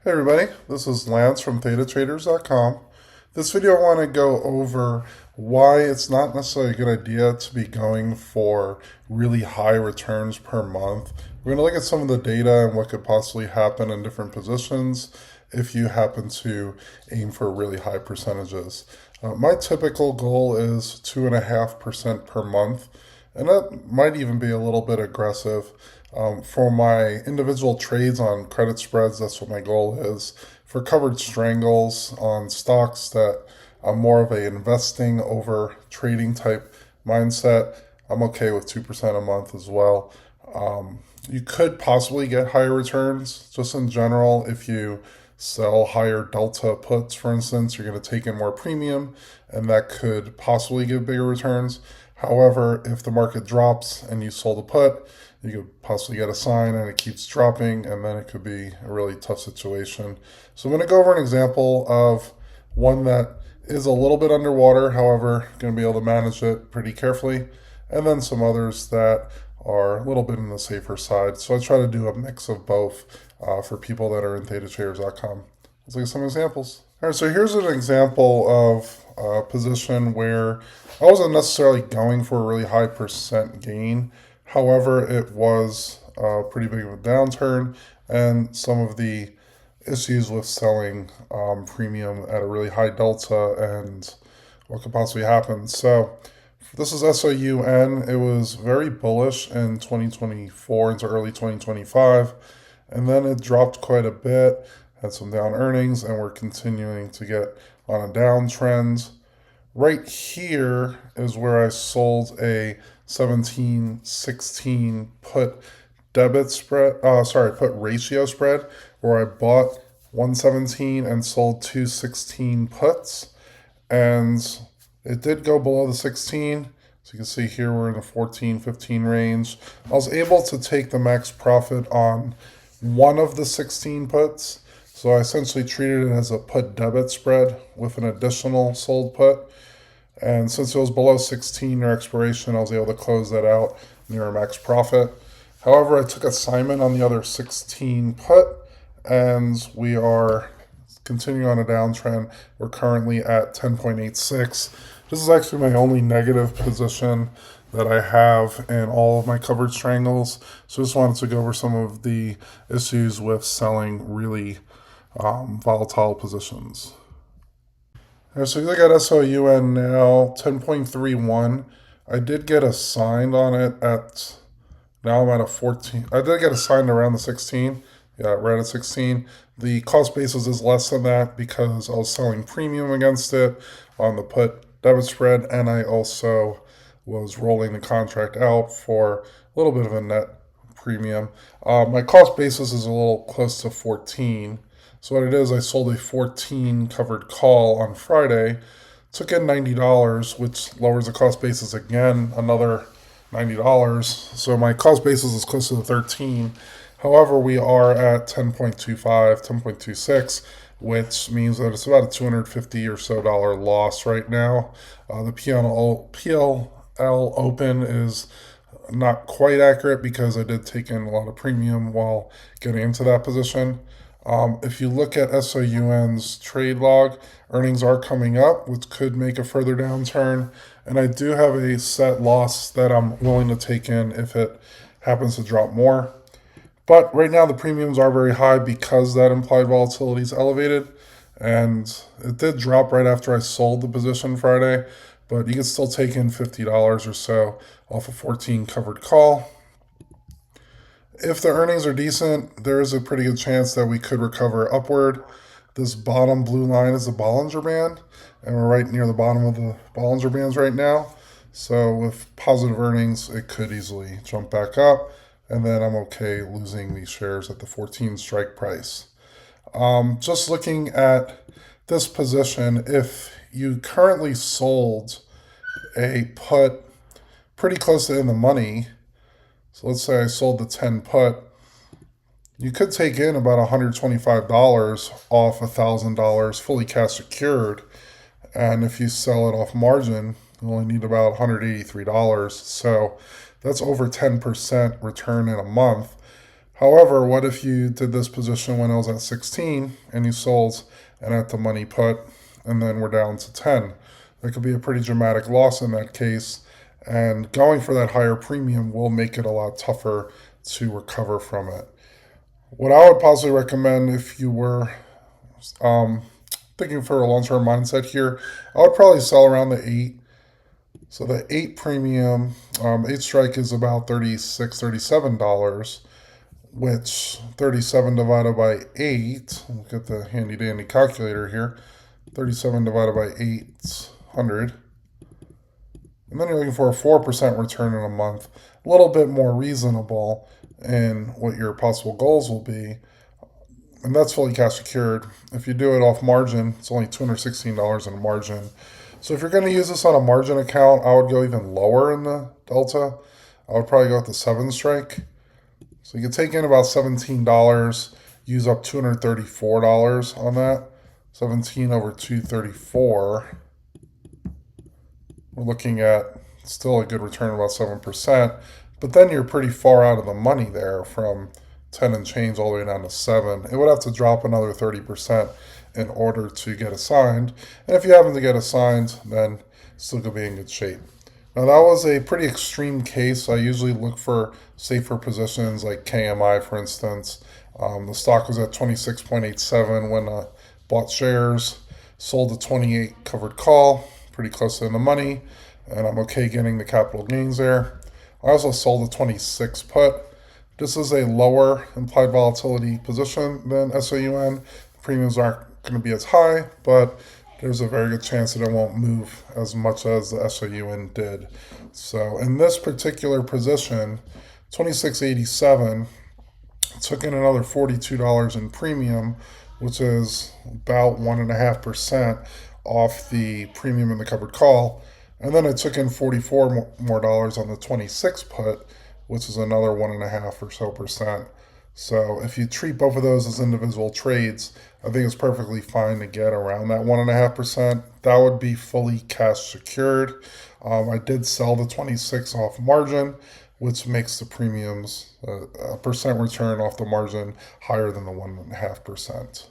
Hey everybody, this is Lance from ThetaTraders.com. This video I want to go over why it's not necessarily a good idea to be going for really high returns per month. We're going to look at some of the data and what could possibly happen in different positions if you happen to aim for really high percentages. My typical goal is 2.5% per month, and that might even be a little bit aggressive. For my individual trades on credit spreads, that's what my goal is. For covered strangles on stocks that I'm more of a investing over trading type mindset, I'm okay with 2% a month as well. You could possibly get higher returns just in general if you sell higher delta puts, for instance. You're going to take in more premium, and that could possibly give bigger returns. However, if the market drops and you sold a put, you could possibly get a sign and it keeps dropping, and then it could be a really tough situation. So I'm going to go over an example of one that is a little bit underwater, however, going to be able to manage it pretty carefully, and then some others that are a little bit on the safer side. So I try to do a mix of both for people that are in ThetaTraders.com. Let's look at some examples. All right, so here's an example of a position where I wasn't necessarily going for a really high percent gain. However, it was pretty big of a downturn, and some of the issues with selling premium at a really high delta and what could possibly happen. So this is SOUN. It was very bullish in 2024 into early 2025, and then it dropped quite a bit, had some down earnings, and we're continuing to get on a downtrend. Right here is where I sold a 17-16 put put ratio spread, where I bought 117 and sold 216 puts, and it did go below the 16. So you can see here we're in the 14-15 range. I was able to take the max profit on one of the 16 puts. So I essentially treated it as a put debit spread with an additional sold put. And since it was below 16 near expiration, I was able to close that out near a max profit. However, I took assignment on the other 16 put, and we are continuing on a downtrend. We're currently at 10.86. This is actually my only negative position that I have in all of my covered strangles. So just wanted to go over some of the issues with selling really volatile positions. All right, so you look at SOUN now, 10.31. I did get assigned on it at, now I'm at a 14. I did get assigned around the 16. Yeah, right at 16. The cost basis is less than that because I was selling premium against it on the put debit spread, and I also was rolling the contract out for a little bit of a net premium. My cost basis is a little close to 14. So what it is, I sold a 14 covered call on Friday, took in $90, which lowers the cost basis again, another $90. So my cost basis is close to the 13. However, we are at 10.25, 10.26, which means that it's about a $250 or so loss right now. The PLL open is not quite accurate because I did take in a lot of premium while getting into that position. If you look at SOUN's trade log, earnings are coming up, which could make a further downturn. And I do have a set loss that I'm willing to take in if it happens to drop more. But right now the premiums are very high because that implied volatility is elevated. And it did drop right after I sold the position Friday, but you can still take in $50 or so off a 14 covered call. If the earnings are decent, there is a pretty good chance that we could recover upward. This bottom blue line is the Bollinger Band, and we're right near the bottom of the Bollinger Bands right now. So with positive earnings, it could easily jump back up, and then I'm okay losing these shares at the 14 strike price. Just looking at this position, if you currently sold a put pretty close to in the money, so let's say I sold the 10 put, you could take in about $125 off $1,000 fully cash secured. And if you sell it off margin, you only need about $183. So that's over 10% return in a month. However, what if you did this position when it was at 16 and you sold and at the money put and then we're down to 10? That could be a pretty dramatic loss in that case. And going for that higher premium will make it a lot tougher to recover from it. What I would possibly recommend if you were thinking for a long-term mindset here, I would probably sell around the 8. So the 8 premium, 8 strike is about $36, $37, which 37 divided by 8, look at the handy dandy calculator here, 37 divided by 800. And then you're looking for a 4% return in a month, a little bit more reasonable in what your possible goals will be. And that's fully cash secured. If you do it off margin, it's only $216 in a margin. So if you're going to use this on a margin account, I would go even lower in the delta. I would probably go with the 7 strike. So you could take in about $17, use up $234 on that. 17 over 234. We're looking at still a good return of about 7%. But then you're pretty far out of the money there from 10 and change all the way down to 7. It would have to drop another 30% in order to get assigned. And if you happen to get assigned, then still going to be in good shape. Now that was a pretty extreme case. I usually look for safer positions like KMI, for instance. The stock was at 26.87 when I bought shares, sold a 28 covered call, pretty close to the money, and I'm okay getting the capital gains there. I also sold a 26 put. This is a lower implied volatility position than SOUN. The premiums aren't going to be as high, but there's a very good chance that it won't move as much as the SOUN did. So in this particular position, 26.87 took in another $42 in premium, which is about 1.5% off the premium in the covered call. And then it took in $44 more dollars on the 26 put, which is another 1.5% or so. So if you treat both of those as individual trades, I think it's perfectly fine to get around that 1.5%. That would be fully cash secured. I did sell the 26 off margin, which makes the premiums a percent return off the margin higher than the 1.5%.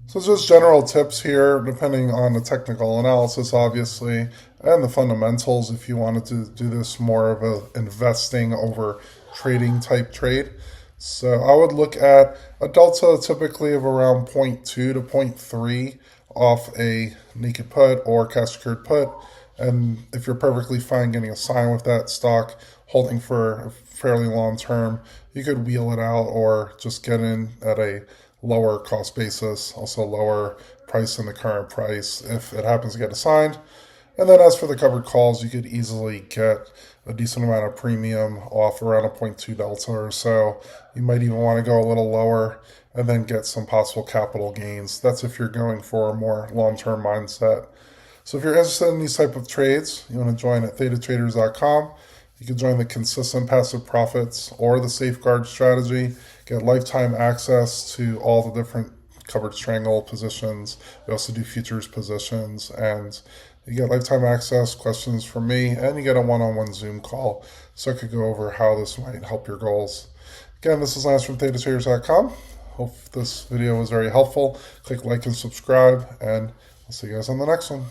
So just general tips here, depending on the technical analysis, obviously, and the fundamentals if you wanted to do this more of a investing over trading type trade. So I would look at a delta typically of around 0.2 to 0.3 off a naked put or cash secured put. And if you're perfectly fine getting a sign with that stock, holding for a fairly long term, you could wheel it out or just get in at a lower cost basis, also lower price than the current price if it happens to get assigned. And then as for the covered calls, you could easily get a decent amount of premium off around a 0.2 delta or so. You might even want to go a little lower and then get some possible capital gains. That's if you're going for a more long-term mindset. So if you're interested in these type of trades, you want to join at thetatraders.com. You can join the consistent passive profits or the safeguard strategy, get lifetime access to all the different covered strangle positions. We also do futures positions, and you get lifetime access, questions from me, and you get a one-on-one Zoom call so I could go over how this might help your goals. Again, this is Lance from thetatraders.com. Hope this video was very helpful. Click like and subscribe, and I'll see you guys on the next one.